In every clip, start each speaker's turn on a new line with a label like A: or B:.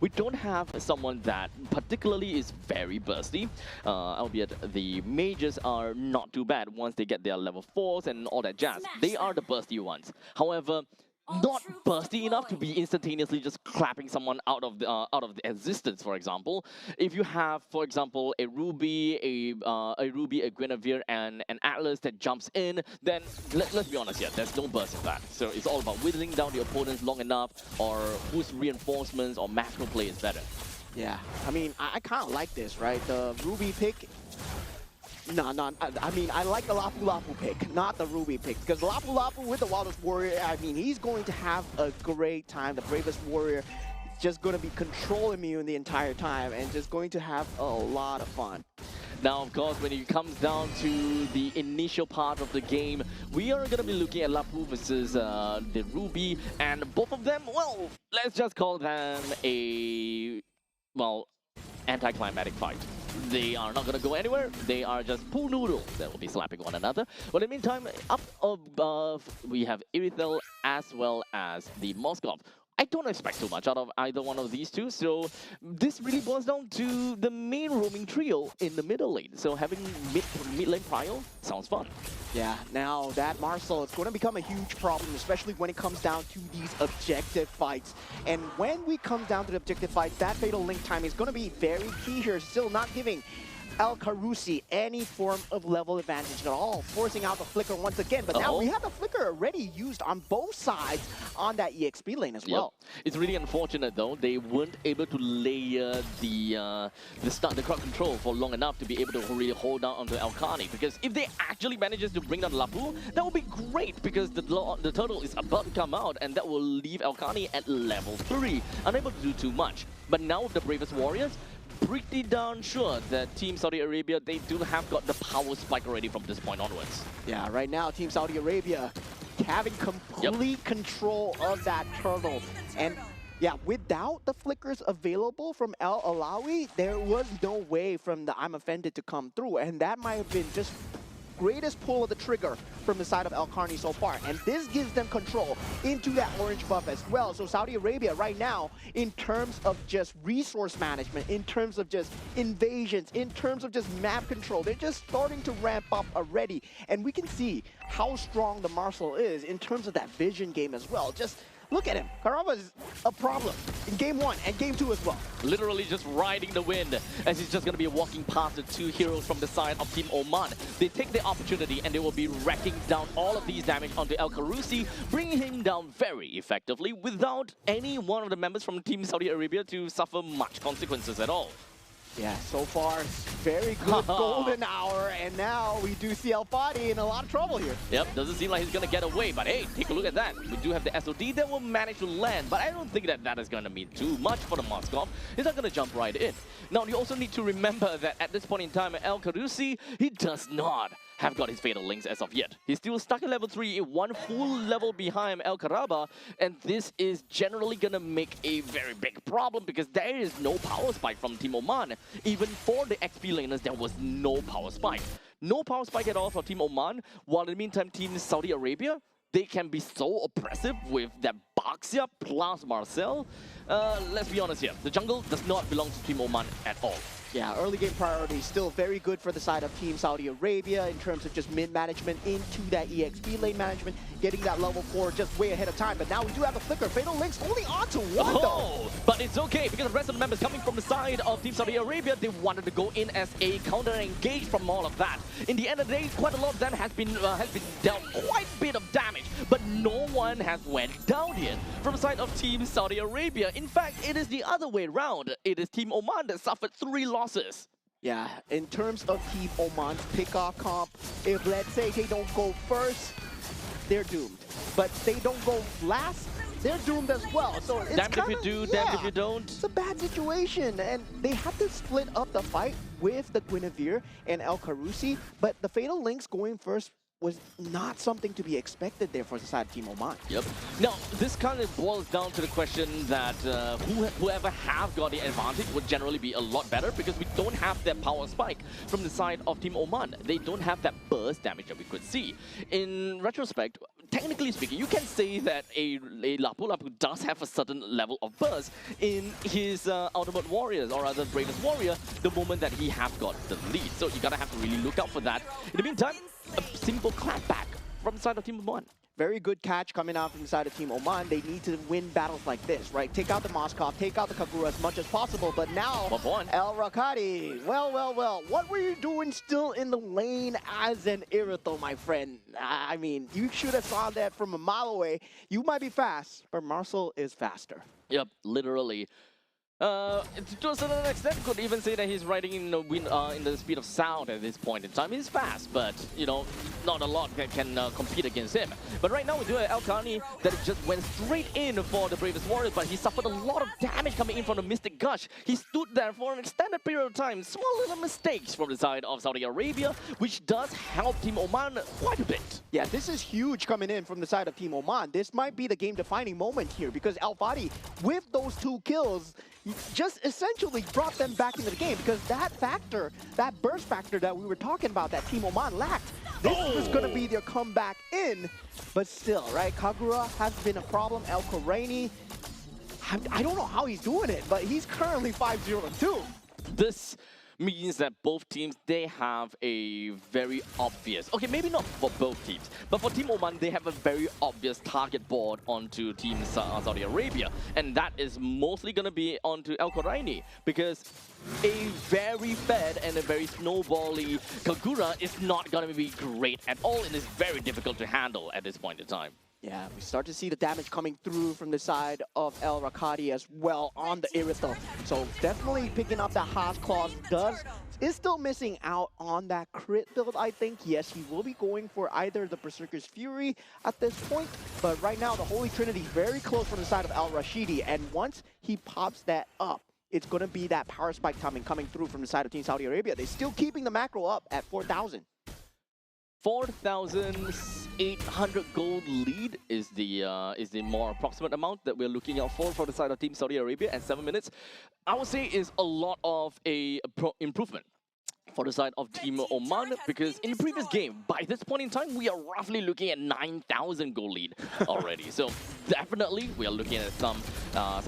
A: we don't have someone that particularly is very bursty, albeit the mages are not too bad once they get their level 4s and all that jazz. They are the bursty ones. However, not bursty enough to be instantaneously just clapping someone out of the existence. For example, if you have, for example, a Ruby, a Guinevere, and an Atlas that jumps in, then let's be honest here, there's no burst in that. So it's all about whittling down the opponents long enough, or whose reinforcements or macro play is better.
B: Yeah, I mean, I kind of like this, right? The Ruby pick. No, I mean, I like the Lapu Lapu pick, not the Ruby pick. Because Lapu Lapu with the Wildest Warrior, I mean, he's going to have a great time. The Bravest Warrior is just going to be control immune the entire time and just going to have a lot of fun.
A: Now, of course, when it comes down to the initial part of the game, we are going to be looking at Lapu versus the Ruby. And both of them, well, let's just call them a, well, anticlimactic fight. They are not going to go anywhere. They are just pool noodles that will be slapping one another. But in the meantime, up above, we have Irithel as well as the Moskov. I don't expect too much out of either one of these two, so this really boils down to the main roaming trio in the middle lane. So having mid lane prio sounds fun.
B: Yeah, now that Marcel is going to become a huge problem, especially when it comes down to these objective fights. And when we come down to the objective fights, that Fatal Link time is going to be very key here, still not giving El Carusi any form of level advantage at all, forcing out the Flicker once again. But now we have the Flicker already used on both sides on that EXP lane as well.
A: It's really unfortunate though, they weren't able to layer the crowd control for long enough to be able to really hold down onto Elkani. Because if they actually manages to bring down Lapu, that would be great, because the turtle is about to come out and that will leave Elkani at level 3, unable to do too much. But now with the Bravest Warriors, pretty darn sure that Team Saudi Arabia, they do have got the power spike already from this point onwards.
B: Yeah, right now Team Saudi Arabia having complete control of that turtle. And yeah, without the flickers available from El Alawi, there was no way from the I'm Offended to come through. And that might have been just greatest pull of the trigger from the side of El Carni so far. And this gives them control into that orange buff as well. So Saudi Arabia right now, in terms of just resource management, in terms of just invasions, in terms of just map control, they're just starting to ramp up already. And we can see how strong the Marcel is in terms of that vision game as well. Just look at him. Karava is a problem in Game 1 and Game 2 as well.
A: Literally just riding the wind, as he's just going to be walking past the two heroes from the side of Team Oman. They take the opportunity and they will be racking down all of these damage onto El Carusi, bringing him down very effectively without any one of the members from Team Saudi Arabia to suffer much consequences at all.
B: Yeah, so far, very good golden hour, and now we do see El Fadi in a lot of trouble here.
A: Yep, doesn't seem like he's going to get away, but hey, take a look at that. We do have the SOD that will manage to land, but I don't think that that is going to mean too much for the Moskov. He's not going to jump right in. Now, you also need to remember that at this point in time, El Carusi, he does not have got his Fatal Links as of yet. He's still stuck at level 3, one full level behind El Karaba, and this is generally going to make a very big problem because there is no power spike from Team Oman. Even for the XP laners, there was no power spike. No power spike at all for Team Oman, while in the meantime, Team Saudi Arabia, they can be so oppressive with that Baxia plus Marcel. Let's be honest here, the jungle does not belong to Team Oman at all.
B: Yeah, early game priority still very good for the side of Team Saudi Arabia in terms of just mid management into that EXP lane management, getting that level 4 just way ahead of time. But now we do have a flicker. Fatal Links only on to one though.
A: But it's okay because the rest of the members coming from the side of Team Saudi Arabia, they wanted to go in as a counter and engage from all of that. In the end of the day, quite a lot of them has been dealt quite a bit of damage, but no one has went down yet from the side of Team Saudi Arabia. In fact, it is the other way around. It is Team Oman that suffered 3 losses.
B: Yeah, in terms of Team Oman's pickoff comp, if let's say they don't go first, they're doomed. But they don't go last, they're doomed as well. So it's
A: damned if you do, damned if you don't.
B: It's a bad situation, and they have to split up the fight with the Guinevere and El Carusi, but the Fatal Links going first was not something to be expected there for the side of Team Oman.
A: Yep. Now, this kind of boils down to the question that whoever have got the advantage would generally be a lot better because we don't have that power spike from the side of Team Oman. They don't have that burst damage that we could see. In retrospect, technically speaking, you can say that a Lapu Lapu does have a certain level of burst in his Ultimate Warriors, or rather Bravest Warrior, the moment that he has got the lead. So you gotta have to really look out for that. In the meantime, a simple clapback from the side of Team Oman.
B: Very good catch coming out from the side of Team Oman. They need to win battles like this, right? Take out the Moskov, take out the Kagura as much as possible, but now, El Rakati, well, what were you doing still in the lane as an Irithel, my friend? I mean, you should have saw that from a mile away. You might be fast, but Marcel is faster.
A: Yep, literally. To a certain extent, could even say that he's riding in the speed of sound at this point in time. He's fast, but you know, not a lot can compete against him. But right now we do have El Kani that just went straight in for the Bravest Warriors, but he suffered a lot of damage coming in from the Mystic Gush. He stood there for an extended period of time. Small little mistakes from the side of Saudi Arabia, which does help Team Oman quite a bit.
B: Yeah, this is huge coming in from the side of Team Oman. This might be the game-defining moment here because Al Fadi, with those 2 kills, just essentially brought them back into the game because that factor, that burst factor that we were talking about that Team Oman lacked, this was going to be their comeback in. But still, right, Kagura has been a problem. El Khoraini, I don't know how he's doing it, but he's currently 5-0-2.
A: This means that both teams, they have a very obvious, okay, maybe not for both teams, but for Team Oman, they have a very obvious target board onto Team Saudi Arabia, and that is mostly going to be onto El Khoraini, because a very fed and a very snowbally Kagura is not going to be great at all, and is very difficult to handle at this point in time.
B: Yeah, we start to see the damage coming through from the side of El Rakati as well on the Irithel. So definitely picking up that Haas Claws is still missing out on that crit build, I think. Yes, he will be going for either the Berserker's Fury at this point, but right now the Holy Trinity is very close from the side of Al Rashidi, and once he pops that up, it's going to be that power spike coming through from the side of Team Saudi Arabia. They're still keeping the macro up at 4,000.
A: 4,800 gold lead is the more approximate amount that we're looking out for the side of Team Saudi Arabia at 7 minutes. I would say is a lot of a improvement for the side of Team Oman, because in the previous game, by this point in time, we are roughly looking at 9,000 goal lead already. So definitely, we are looking at some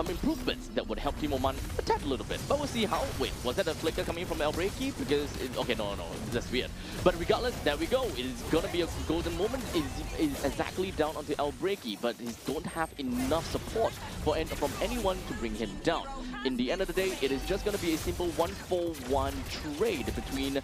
A: improvements that would help Team Oman a tad a little bit. But we'll see how. Wait, was that a flicker coming from El Breaki? Because okay, no, that's weird. But regardless, there we go. It is gonna be a golden moment. It's exactly down onto El Breaki, but he don't have enough support from anyone to bring him down. In the end of the day, it is just gonna be a simple 1-for-1 trade between 2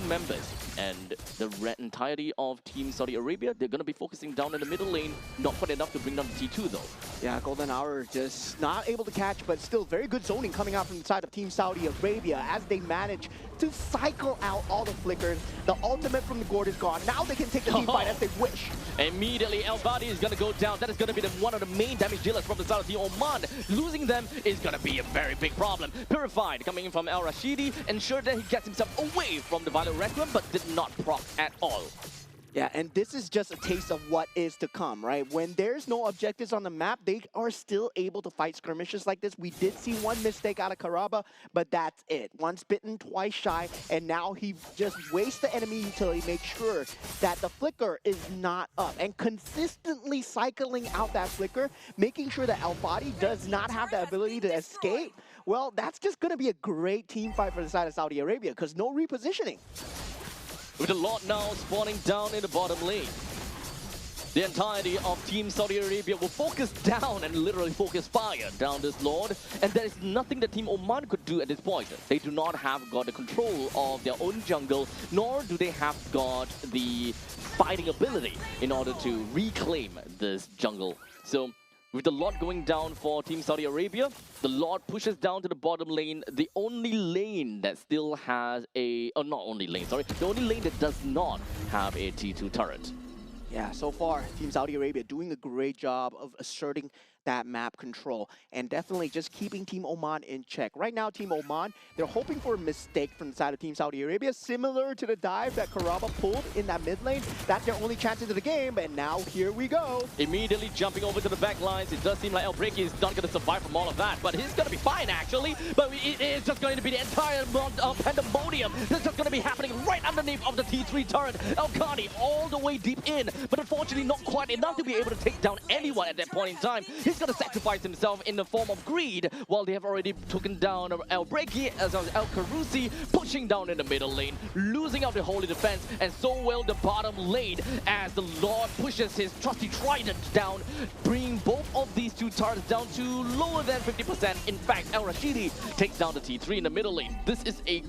A: members, and the entirety of Team Saudi Arabia, they're going to be focusing down in the middle lane, not quite enough to bring down the T2 though.
B: Yeah, Golden Hour just not able to catch, but still very good zoning coming out from the side of Team Saudi Arabia as they manage to cycle out all the flickers. The ultimate from the Gord is gone. Now they can take the team fight as they wish.
A: Immediately, El Badi is going to go down. That is going to be one of the main damage dealers from the side of Team Oman. Losing them is going to be a very big problem. Purified coming in from El Rashidi, ensure that he gets himself away from the Violet Requiem, but did not proc at all.
B: Yeah, and this is just a taste of what is to come, right? When there's no objectives on the map, they are still able to fight skirmishes like this. We did see one mistake out of Karaba, but that's it. Once bitten, twice shy, and now he just wastes the enemy utility, make sure that the flicker is not up, and consistently cycling out that flicker, making sure that Al Fadi does not have the ability to escape. Well, that's just going to be a great team fight for the side of Saudi Arabia, because no repositioning.
A: With the Lord now spawning down in the bottom lane. The entirety of Team Saudi Arabia will focus down and literally focus fire down this Lord. And there is nothing that Team Oman could do at this point. They do not have got the control of their own jungle, nor do they have got the fighting ability in order to reclaim this jungle. So with the Lord going down for Team Saudi Arabia, the Lord pushes down to the bottom lane, the only lane that still has a... Oh, not only lane, sorry. The only lane that does not have a T2 turret.
B: Yeah, so far, Team Saudi Arabia doing a great job of asserting that map control and definitely just keeping Team Oman in check. Right now, Team Oman, they're hoping for a mistake from the side of Team Saudi Arabia, similar to the dive that Karaba pulled in that mid lane. That's their only chances of the game, and now here we go.
A: Immediately jumping over to the back lines. It does seem like mplpmy is not going to survive from all of that, but he's going to be fine actually. But it is just going to be the entire pandemonium that's just going to be happening right underneath of the T3 turret. Elkani all the way deep in, but unfortunately not quite enough to be able to take down anyone at that point in time. He's going to sacrifice himself in the form of greed, while they have already taken down mplpmy as well as El-Karusi, pushing down in the middle lane, losing out the holy defense, and so will the bottom lane as the Lord pushes his trusty trident down, bringing both of these two turrets down to lower than 50%. In fact, Al-Rashidi takes down the T3 in the middle lane. This is a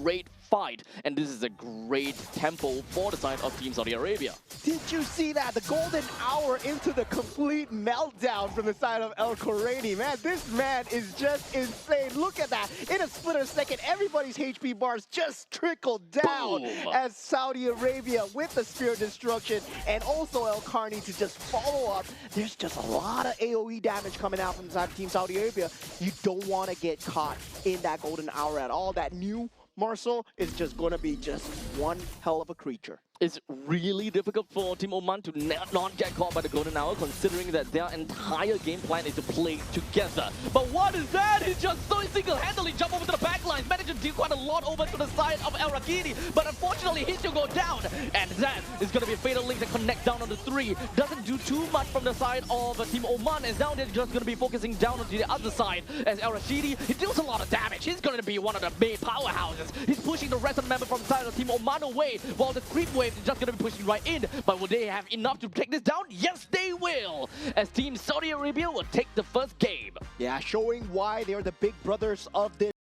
A: great fight, and this is a great tempo for the side of Team Saudi Arabia.
B: Did you see that? The golden hour into the complete meltdown from the side of El Khoraiani. Man, this man is just insane. Look at that. In a split of a second, everybody's HP bars just trickled down.
A: Boom.
B: As Saudi Arabia with the Spear of Destruction and also El Carney to just follow up. There's just a lot of AoE damage coming out from the side of Team Saudi Arabia. You don't want to get caught in that golden hour at all. That new Marcel is just going to be just one hell of a creature.
A: It's really difficult for Team Oman to not get caught by the golden hour, considering that their entire game plan is to play together. But what is that? He just so single-handedly jumped over to the back lines, managed to deal quite a lot over to the side of Al-Rashidi, but unfortunately he still go down. And that is going to be a fatal link to connect down on the 3. Doesn't do too much from the side of Team Oman, as now they're just going to be focusing down onto the other side. As Al-Rashidi, he deals a lot of damage. He's going to be one of the main powerhouses. He's pushing the rest of the members from the side of Team Oman away, while the creep wave is just going to be pushing right in. But will they have enough to take this down? Yes, they will, as Team Saudi Arabia will take the first game.
B: Yeah, showing why they're the big brothers of this